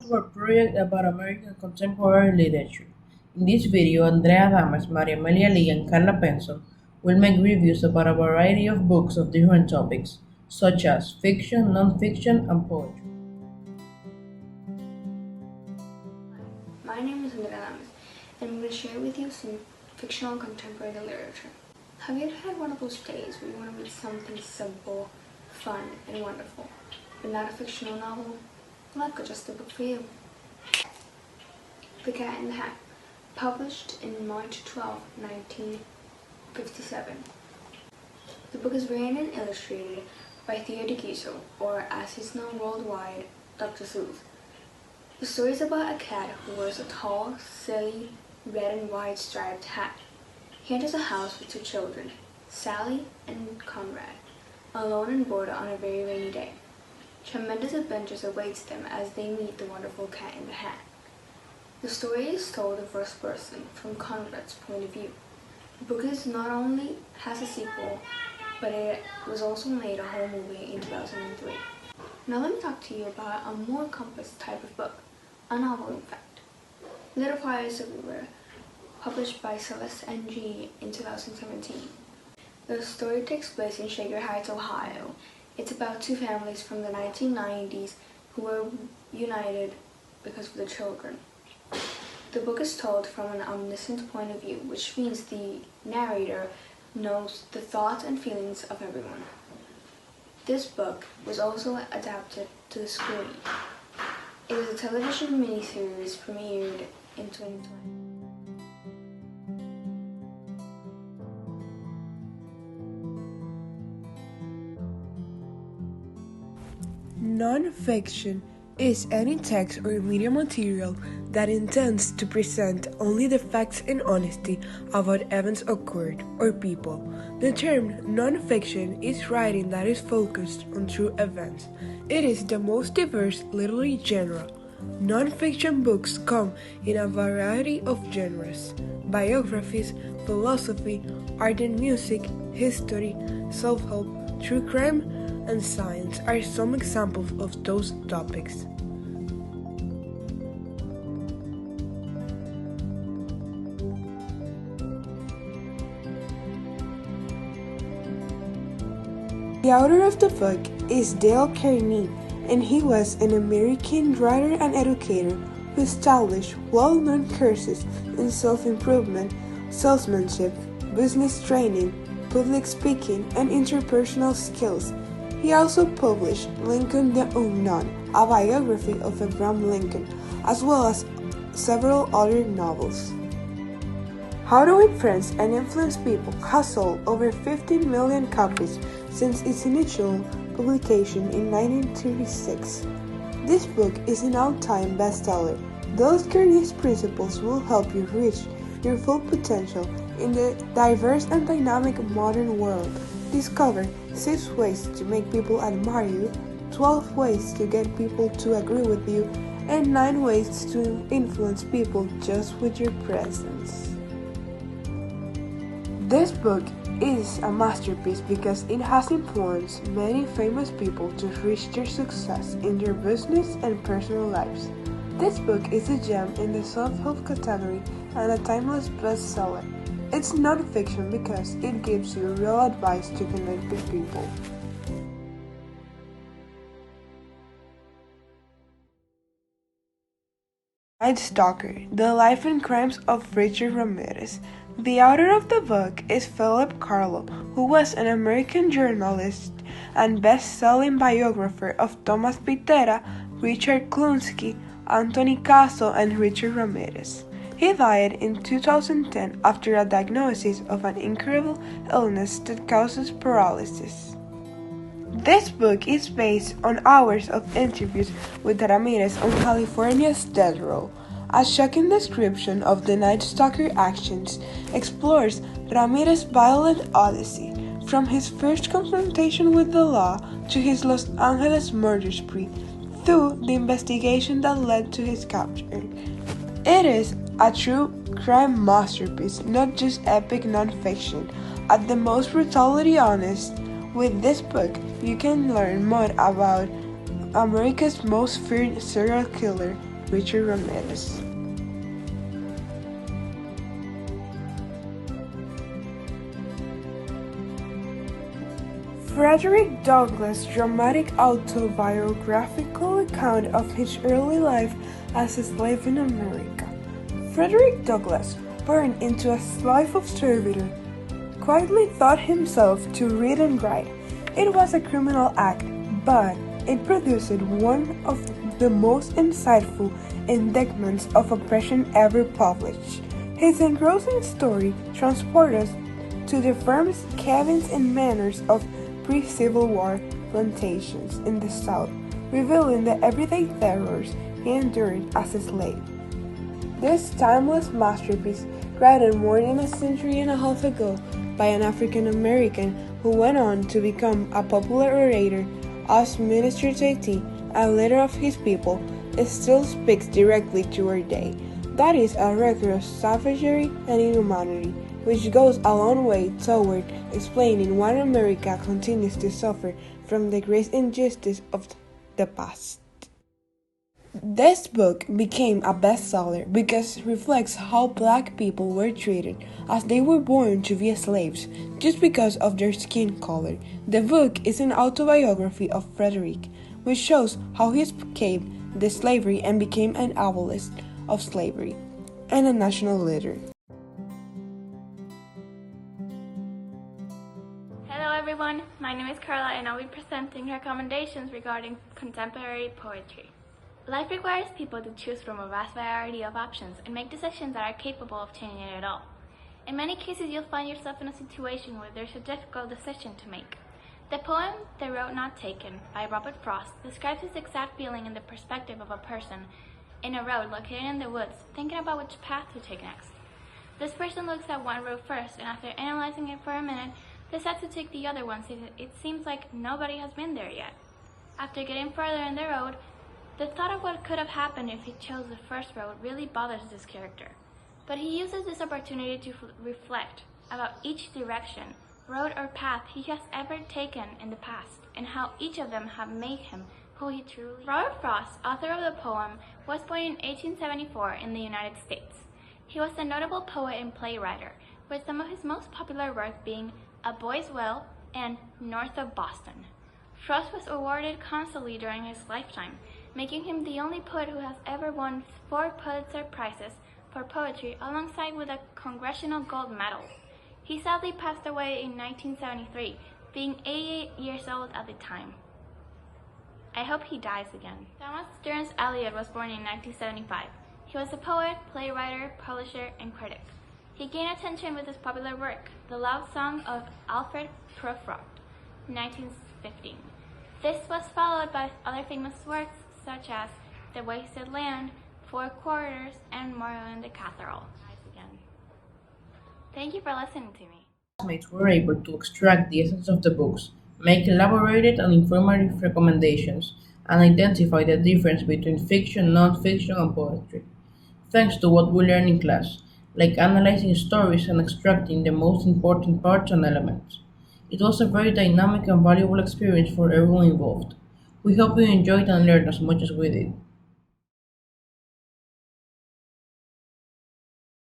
to our project about American contemporary literature. In this video, Andrea Damas, Maria Amelia Lee, and Carla Benson will make reviews about a variety of books of different topics, such as fiction, non-fiction, and poetry. My name is Andrea Lamas, and I'm going to share with you some fictional contemporary literature. Have you ever had one of those days where you want to read something simple, fun, and wonderful, but not a fictional novel? Well, I've got just a book for you. The Cat in the Hat, published in March 12, 1957. The book is written and illustrated by Theo de or as he's known worldwide, Dr. Seuss. The story is about a cat who wears a tall, silly, red and white striped hat. He enters a house with two children, Sally and Conrad, alone and bored on a very rainy day. Tremendous adventures awaits them as they meet the wonderful cat in the hat. The story is told in first person, from Conrad's point of view. The book is not only has a sequel, but it was also made a whole movie in 2003. Now let me talk to you about a more complex type of book, a novel in fact. Little Fires Everywhere, published by Celeste Ng in 2017. The story takes place in Shaker Heights, Ohio. It's about two families from the 1990s who were united because of their children. The book is told from an omniscient point of view, which means the narrator knows the thoughts and feelings of everyone. This book was also adapted to the screen. It is a television miniseries premiered in 2020. Non-fiction is any text or media material that intends to present only the facts and honesty about events occurred or people. The term non-fiction is writing that is focused on true events. It is the most diverse literary genre. Non-fiction books come in a variety of genres: biographies, philosophy, art and music, history, self-help, true crime, and science are some examples of those topics. The author of the book is Dale Carnegie, and he was an American writer and educator who established well-known courses in self-improvement, salesmanship, business training, public speaking, and interpersonal skills. He also published Lincoln the Unknown, a biography of Abraham Lincoln, as well as several other novels. How to Influence and Influence People has sold over 15 million copies since its initial publication in 1936. This book is an all-time bestseller. Those Carnegie's principles will help you reach your full potential in the diverse and dynamic modern world. Discover 6 ways to make people admire you, 12 ways to get people to agree with you, and 9 ways to influence people just with your presence. This book is a masterpiece because it has influenced many famous people to reach their success in their business and personal lives. This book is a gem in the self-help category and a timeless bestseller. It's non-fiction because it gives you real advice to connect with people. Night Stalker: The Life and Crimes of Richard Ramirez. The author of the book is Philip Carlo, who was an American journalist and best-selling biographer of Thomas Pitera, Richard Klunsky, Anthony Caso, and Richard Ramirez. He died in 2010 after a diagnosis of an incurable illness that causes paralysis. This book is based on hours of interviews with Ramirez on California's death row. A shocking description of the Night Stalker actions explores Ramirez's violent odyssey, from his first confrontation with the law to his Los Angeles murder spree, through the investigation that led to his capture. It is a true crime masterpiece, not just epic non-fiction. At the most brutally honest, with this book, you can learn more about America's most feared serial killer, Richard Ramirez. Frederick Douglass' dramatic autobiographical account of his early life as a slave in America. Frederick Douglass, born into a life of servitude, quietly taught himself to read and write. It was a criminal act, but it produced one of the most insightful indictments of oppression ever published. His engrossing story transports us to the farms, cabins, and manners of pre-Civil War plantations in the South, revealing the everyday terrors he endured as a slave. This timeless masterpiece, written more than a century and a half ago by an African American who went on to become a popular orator, as minister to Haiti, a leader of his people, it still speaks directly to our day. That is a record of savagery and inhumanity, which goes a long way toward explaining why America continues to suffer from the great injustice of the past. This book became a bestseller because it reflects how black people were treated as they were born to be slaves just because of their skin color. The book is an autobiography of Frederick, which shows how he escaped the slavery and became an abolitionist of slavery and a national leader. Hello everyone, my name is Carla and I'll be presenting recommendations regarding contemporary poetry. Life requires people to choose from a vast variety of options and make decisions that are capable of changing it all. In many cases, you'll find yourself in a situation where there's a difficult decision to make. The poem The Road Not Taken by Robert Frost describes this exact feeling in the perspective of a person in a road located in the woods, thinking about which path to take next. This person looks at one road first, and after analyzing it for a minute, decides to take the other one since it seems like nobody has been there yet. After getting further in the road, the thought of what could have happened if he chose the first road really bothers this character. But he uses this opportunity to reflect about each direction, road or path he has ever taken in the past, and how each of them have made him who he truly is. Robert Frost, author of the poem, was born in 1874 in the United States. He was a notable poet and playwright, with some of his most popular work being A Boy's Will and North of Boston. Frost was awarded constantly during his lifetime, making him the only poet who has ever won 4 Pulitzer Prizes for poetry alongside with a Congressional Gold Medal. He sadly passed away in 1973, being 88 years old at the time. I hope he dies again. Thomas Stearns Eliot was born in 1975. He was a poet, playwright, publisher, and critic. He gained attention with his popular work, The Love Song of Alfred Prufrock, 1915. This was followed by other famous works such as The Wasted Land, 4 Quarters, and Moral in the Cathedral. Again. Thank you for listening to me. Classmates were able to extract the essence of the books, make elaborated and informative recommendations, and identify the difference between fiction, non-fiction, and poetry. Thanks to what we learned in class, like analyzing stories and extracting the most important parts and elements. It was a very dynamic and valuable experience for everyone involved. We hope you enjoyed and learned as much as we did.